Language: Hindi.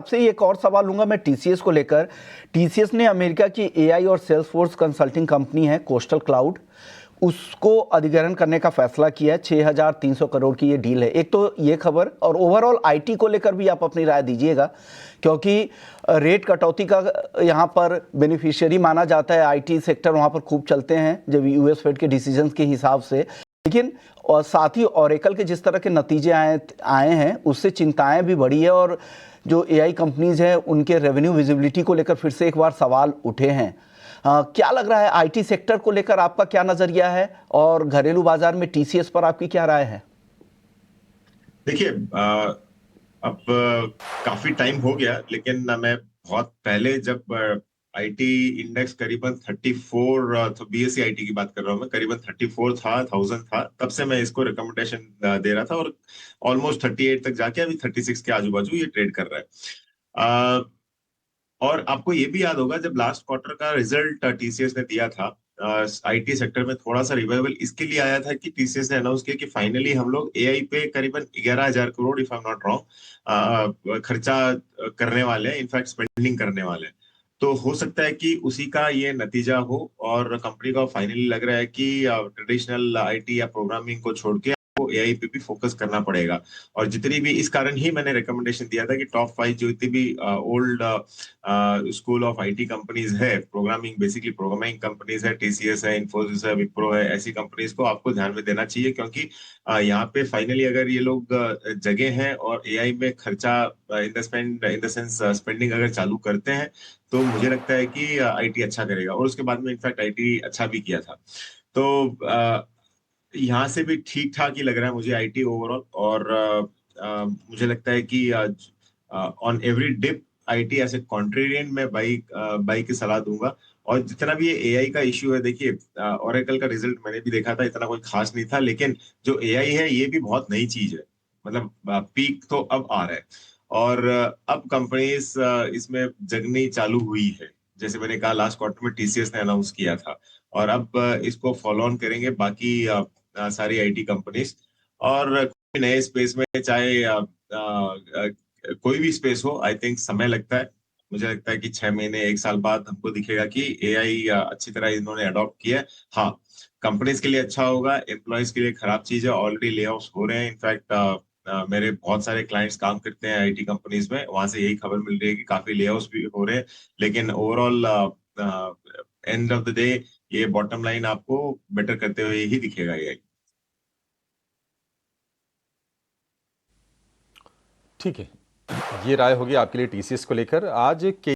आपसे ही एक और सवाल लूंगा मैं टीसीएस को लेकर। टीसीएस ने अमेरिका की एआई और सेल्सफोर्स कंसल्टिंग कंपनी है कोस्टल क्लाउड, उसको अधिग्रहण करने का फैसला किया है। 6,300 करोड़ की ये डील है। एक तो ये खबर, और ओवरऑल आईटी को लेकर भी आप अपनी राय दीजिएगा, क्योंकि रेट कटौती का यहाँ पर बेनिफिशियरी माना जाता है। आईटी सेक्टर वहाँ पर खूब चलते हैं जब यूएस फेड के डिसीजंस के हिसाब से, लेकिन और साथ ही ओरेकल के जिस तरह के नतीजे आए हैं उससे चिंताएं भी बढ़ी है, और जो एआई कंपनीज हैं उनके रेवेन्यू विजिबिलिटी को लेकर फिर से एक बार सवाल उठे हैं। क्या लग रहा है आईटी सेक्टर को लेकर, आपका क्या नजरिया है, और घरेलू बाजार में टीसीएस पर आपकी क्या राय है? देखिए, अब काफी टाइम हो गया, लेकिन मैं बहुत पहले जब आईटी इंडेक्स करीबन 34, तो बीएससी आईटी की बात कर रहा हूँ मैं, करीबन 34,000 था, तब से मैं इसको रिकमेंडेशन दे रहा था, और ऑलमोस्ट 38 तक जाके अभी 36 के आजू बाजू ये ट्रेड कर रहा है। और आपको ये भी याद होगा जब लास्ट क्वार्टर का रिजल्ट टीसीएस ने दिया था, आईटी सेक्टर में थोड़ा सा रिवाइवल इसके लिए आया था कि टीसीएस ने अनाउंस किया कि फाइनली हम लोग एआई पे करीबन 11,000 crore, if I am not wrong, खर्चा करने वाले हैं, इनफैक्ट स्पेंडिंग करने वाले हैं। तो हो सकता है कि उसी का ये नतीजा हो, और कंपनी को फाइनली लग रहा है कि ट्रेडिशनल आईटी या प्रोग्रामिंग को छोड़ के एआई पे भी फोकस करना पड़ेगा। और जितनी भी, इस कारण ही मैंने रिकमेंडेशन दिया था कि टॉप 5 जो जितनी भी old school of IT companies है, प्रोग्रामिंग, बेसिकली प्रोग्रामिंग कंपनीज है, टीसीएस है, इन्फोसिस है, विप्रो है, ऐसी कंपनीज को आपको ध्यान में देना चाहिए, क्योंकि यहाँ पे फाइनली अगर ये लोग जगह हैं और एआई में खर्चा, इन द सेंस स्पेंडिंग अगर चालू करते हैं, तो मुझे लगता है कि आईटी अच्छा करेगा। और उसके बाद में इनफैक्ट आईटी अच्छा भी किया था। तो यहाँ से भी ठीक ठाक ही लग रहा है मुझे आईटी ओवरऑल। और मुझे लगता है कि on every dip IT as a contrarian मैं बाई की सलाह दूंगा। और जितना भी ये एआई का इश्यू है, देखिए, ओरेकल का रिजल्ट मैंने भी देखा था, इतना कोई खास नहीं था, लेकिन जो एआई है ये भी बहुत नई चीज है। मतलब पीक तो अब आ रहा है, और अब कंपनीज इसमें जगनी चालू हुई है। जैसे मैंने कहा, लास्ट क्वार्टर में टीसीएस ने अनाउंस किया था, और अब इसको फॉलो ऑन करेंगे बाकी सारी आईटी कंपनीज। और कोई नए स्पेस में, चाहे कोई भी स्पेस हो, आई थिंक समय लगता है। मुझे लगता है कि 6 महीने, 1 साल बाद हमको दिखेगा कि एआई अच्छी तरह इन्होंने अडॉप्ट किया है। हाँ, कंपनीज के लिए अच्छा होगा, एम्प्लॉयज के लिए खराब चीज है, ऑलरेडी ले ऑफ्स हो रहे हैं। इनफैक्ट मेरे बहुत सारे क्लाइंट्स काम करते हैं आईटी कंपनीज में, वहां से यही खबर मिल रही है कि काफी ले ऑफ्स भी हो रहे हैं। लेकिन overall end of the day ये बॉटम लाइन आपको बेटर करते हुए ही दिखेगा ये। ठीक है, ये राय होगी आपके लिए टीसीएस को लेकर। आज के